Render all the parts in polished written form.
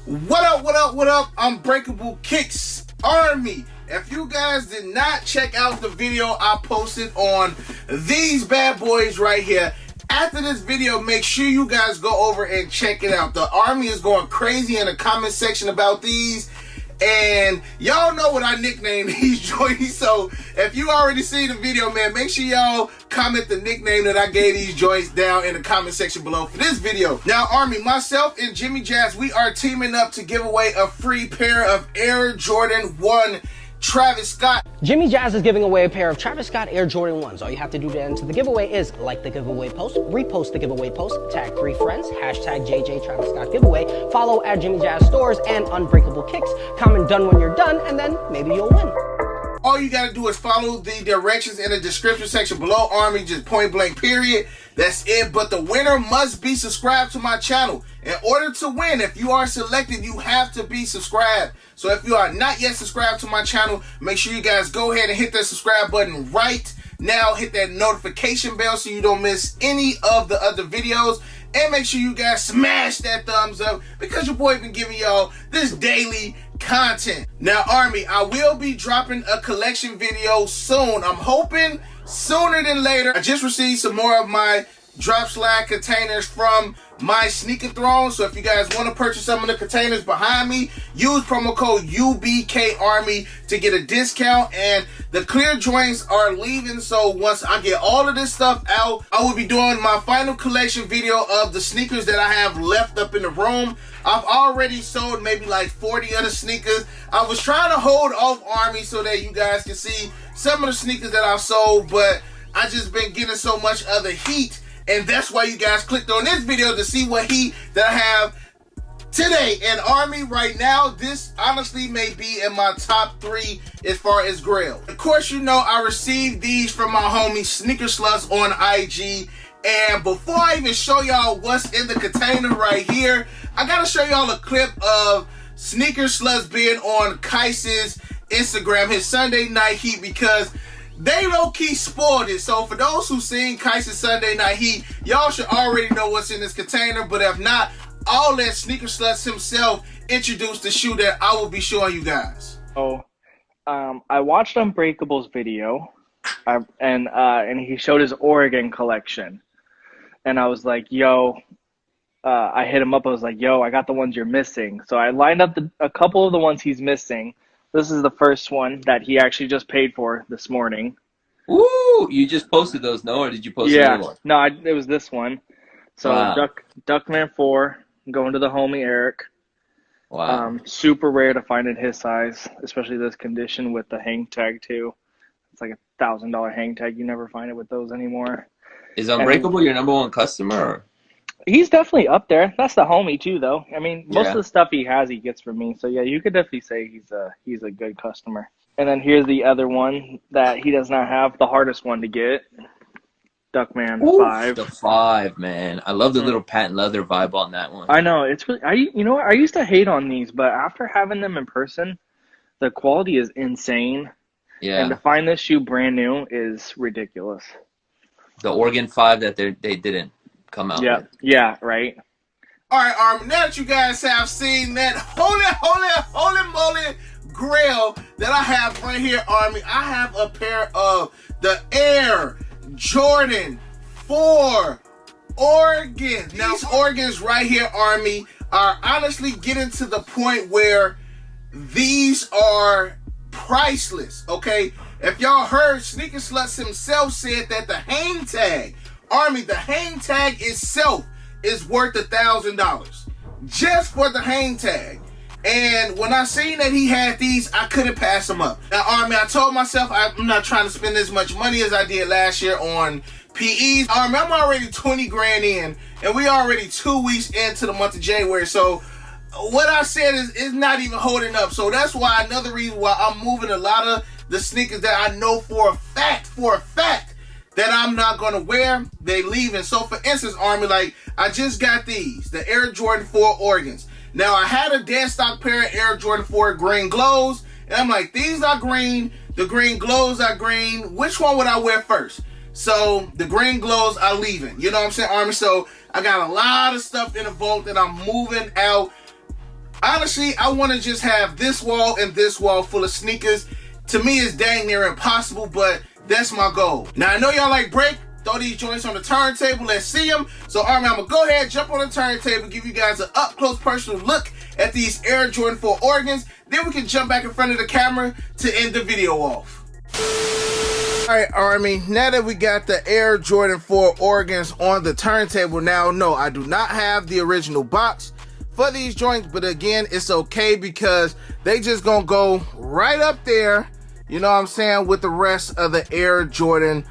What up, what up, what up? Unbreakable Kicks Army. If you guys did not check out the video I posted on these bad boys right here, after this video, make sure you guys go over and check it out. The Army is going crazy in the comment section about these. And y'all know what I nicknamed these joints. So if you already seen the video, man, make sure y'all comment the nickname that I gave these joints down in the comment section below for this video. Now, Army, myself and Jimmy Jazz, we are teaming up to give away a free pair of Air Jordan 1 Travis Scott. Jimmy Jazz is giving away a pair of Travis Scott Air Jordan 1s. All you have to do to enter the giveaway is like the giveaway post, repost the giveaway post, tag 3 friends, hashtag JJ Travis Scott giveaway, follow at Jimmy Jazz Stores and Unbreakable Kicks, comment done when you're done, and then maybe you'll win. All you gotta do is follow the directions in the description section below, Army, just point blank period. That's it, but the winner must be subscribed to my channel. In order to win, if you are selected, you have to be subscribed. So if you are not yet subscribed to my channel, make sure you guys go ahead and hit that subscribe button right now. Hit that notification bell so you don't miss any of the other videos. And make sure you guys smash that thumbs up because your boy been giving y'all this daily content. Now, Army, I will be dropping a collection video soon. I'm hoping sooner than later. I just received some more of my drop slide containers from my sneaker throne. So if you guys want to purchase some of the containers behind me, use promo code UBKARMY to get a discount. And the clear joints are leaving, so once I get all of this stuff out, I will be doing my final collection video of the sneakers that I have left up in the room. I've already sold maybe like 40 other sneakers. I was trying to hold off, Army, so that you guys can see some of the sneakers that I've sold, but I just been getting so much other heat. And that's why you guys clicked on this video to see what heat that I have today. And Army, right now, this honestly may be in my top 3 as far as grail. Of course, you know I received these from my homie Sneaker Sluts on IG. And before I even show y'all what's in the container right here, I gotta show y'all a clip of Sneaker Sluts being on Kais's Instagram, his Sunday Night Heat, because they low-key spoiled it. So for those who seen Kais's Sunday Night Heat, y'all should already know what's in this container. But if not, I'll let Sneaker Sluts himself introduce the shoe that I will be showing you guys. I watched Unbreakable's video, and he showed his Oregon collection. And I was like, yo, I hit him up. I was like, yo, I got the ones you're missing. So I lined up a couple of the ones he's missing. This is the first one that he actually just paid for this morning. Ooh, you just posted those, no? Or did you post another one? No, it was this one. So wow. Duckman 4, going to the homie Eric. Wow. Super rare to find in his size, especially this condition with the hang tag too. It's like $1,000 hang tag. You never find it with those anymore. Is Unbreakable your number one customer? Or? He's definitely up there. That's the homie too, though. I mean, most of the stuff he has, he gets from me. So yeah, you could definitely say he's a good customer. And then here's the other one that he does not have, the hardest one to get. Duckman 5. The 5, man. I love the little patent leather vibe on that one. I know, it's really. You know what? I used to hate on these, but after having them in person, the quality is insane. Yeah. And to find this shoe brand new is ridiculous. The Oregon 5 that they didn't come out with. Yeah, right. All right, Army, now that you guys have seen that holy moly grail that I have right here, Army, I have a pair of the Air Jordan 4 Oregon. These Oregons right here, Army, are honestly getting to the point where these are priceless, okay? If y'all heard, Sneaker Sluts himself said that the hang tag, Army, the hang tag itself is worth $1,000 just for the hang tag. And when I seen that he had these, I couldn't pass them up. Now, Army, I told myself I'm not trying to spend as much money as I did last year on PEs. Army, I'm already 20 grand in, and we already 2 weeks into the month of January. So what I said is not even holding up. So that's why another reason why I'm moving a lot of the sneakers that I know for a fact that I'm not going to wear, they leaving. So for instance, Army, like I just got these, the Air Jordan 4 Oregons. Now I had a dead stock pair of Air Jordan 4 green glows, and I'm like, these are green, the green glows are green. Which one would I wear first? So the green glows are leaving. You know what I'm saying, Army? So I got a lot of stuff in the vault that I'm moving out. Honestly, I want to just have this wall and this wall full of sneakers. To me, it's dang near impossible, but that's my goal. Now, I know y'all like break. Throw these joints on the turntable. Let's see them. So, Army, I'm going to go ahead, jump on the turntable, give you guys an up-close personal look at these Air Jordan 4 Oregons. Then we can jump back in front of the camera to end the video off. All right, Army, now that we got the Air Jordan 4 Oregons on the turntable, now, no, I do not have the original box for these joints, but again, it's okay because they just going to go right up there, you know what I'm saying, with the rest of the Air Jordan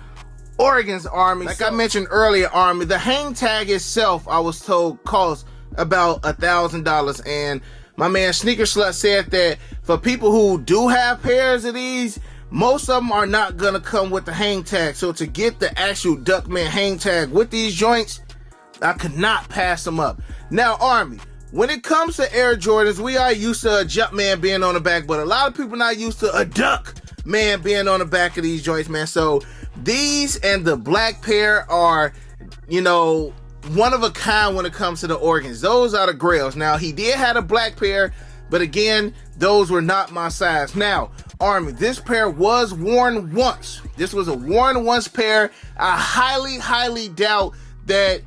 Oregons, Army. Like I mentioned earlier, Army, the hang tag itself, I was told, costs about $1,000. And my man Sneaker Slut said that for people who do have pairs of these, most of them are not going to come with the hang tag. So to get the actual Duckman hang tag with these joints, I could not pass them up. Now, Army, when it comes to Air Jordans, we are used to a Jumpman being on the back, but a lot of people not used to a Duckman being on the back of these joints, man. So these and the black pair are, you know, one of a kind when it comes to the Oregons. Those are the grails. Now, he did have a black pair, but again, those were not my size. Now, Army, this pair was worn once. This was a worn once pair. I highly doubt that,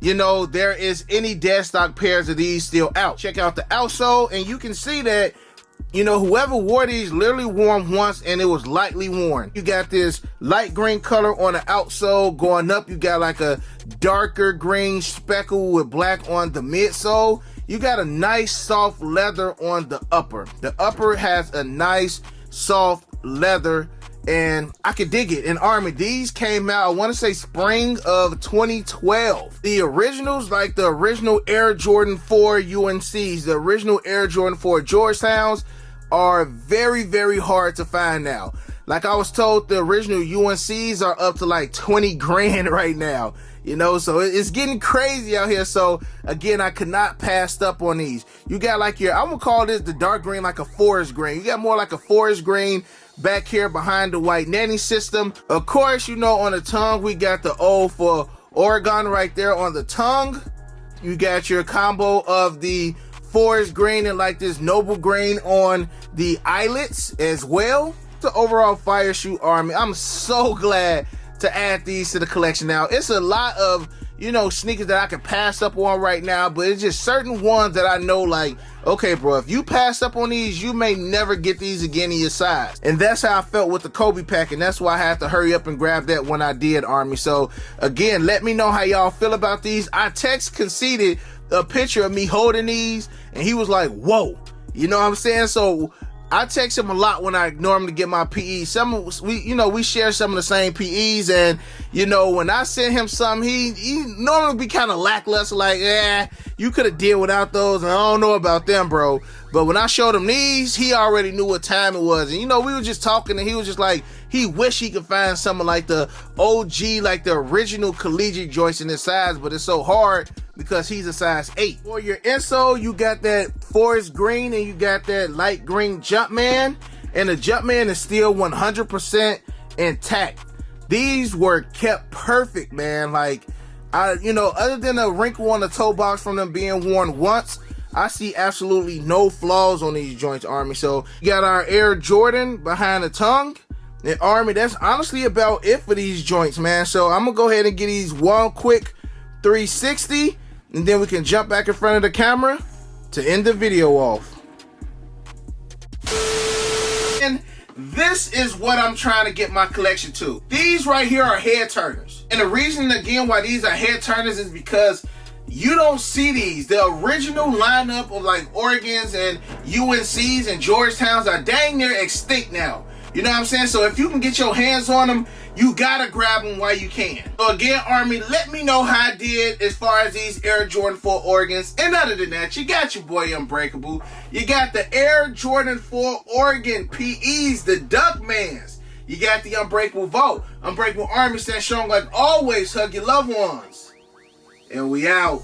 you know, there is any dead stock pairs of these still out. Check out the outsole, and you can see that, you know, whoever wore these literally wore them once and it was lightly worn. You got this light green color on the outsole. Going up, you got like a darker green speckle with black on the midsole. You got a nice soft leather on the upper. The upper has a nice soft leather and I could dig it. And Army, these came out, I want to say spring of 2012. The originals, like the original Air Jordan 4 UNCs, the original Air Jordan 4 Georgetowns, are very hard to find now. Like I was told, the original UNCs are up to like 20 grand right now. You know, so it's getting crazy out here. So again, I could not pass up on these. You got like your, I'm gonna call this the dark green, like a forest green. You got more like a forest green back here behind the white netting system. Of course, you know, on the tongue, we got the O for Oregon right there on the tongue. You got your combo of the forest green and like this noble green on the eyelets as well. The overall fire shoe, Army, I'm so glad to add these to the collection. Now, it's a lot of, you know, sneakers that I can pass up on right now, but it's just certain ones that I know, like, okay, bro, if you pass up on these, you may never get these again in your size. And that's how I felt with the Kobe pack, and that's why I had to hurry up and grab that when I did, Army. So again, let me know how y'all feel about these. I conceded a picture of me holding these, and he was like, whoa, you know what I'm saying? So I text him a lot when I normally get my PEs. We share some of the same PEs, and you know, when I send him some, he normally be kind of lackluster, like, you could have did without those, and I don't know about them, bro. But when I showed him these, he already knew what time it was. And you know, we were just talking, and he was just like, he wished he could find something like the OG, like the original collegiate joints in his size, but it's so hard because he's a size 8. For your insole, you got that forest green and you got that light green Jumpman, and the Jumpman is still 100% intact. These were kept perfect, man. Like, other than a wrinkle on the toe box from them being worn once, I see absolutely no flaws on these joints, Army. So you got our Air Jordan behind the tongue. And Army, that's honestly about it for these joints, man. So I'm gonna go ahead and get these one quick 360, and then we can jump back in front of the camera to end the video off. And this is what I'm trying to get my collection to. These right here are head turners. And the reason, again, why these are head turners is because you don't see these. The original lineup of like Oregons and UNCs and Georgetowns are dang near extinct now. You know what I'm saying? So if you can get your hands on them, you gotta grab them while you can. So again, Army, let me know how I did as far as these Air Jordan 4 Oregons. And other than that, you got your boy Unbreakable. You got the Air Jordan 4 Oregon PEs, the Duckmans. You got the Unbreakable Vault. Unbreakable Army, stand strong like always. Hug your loved ones. And we out.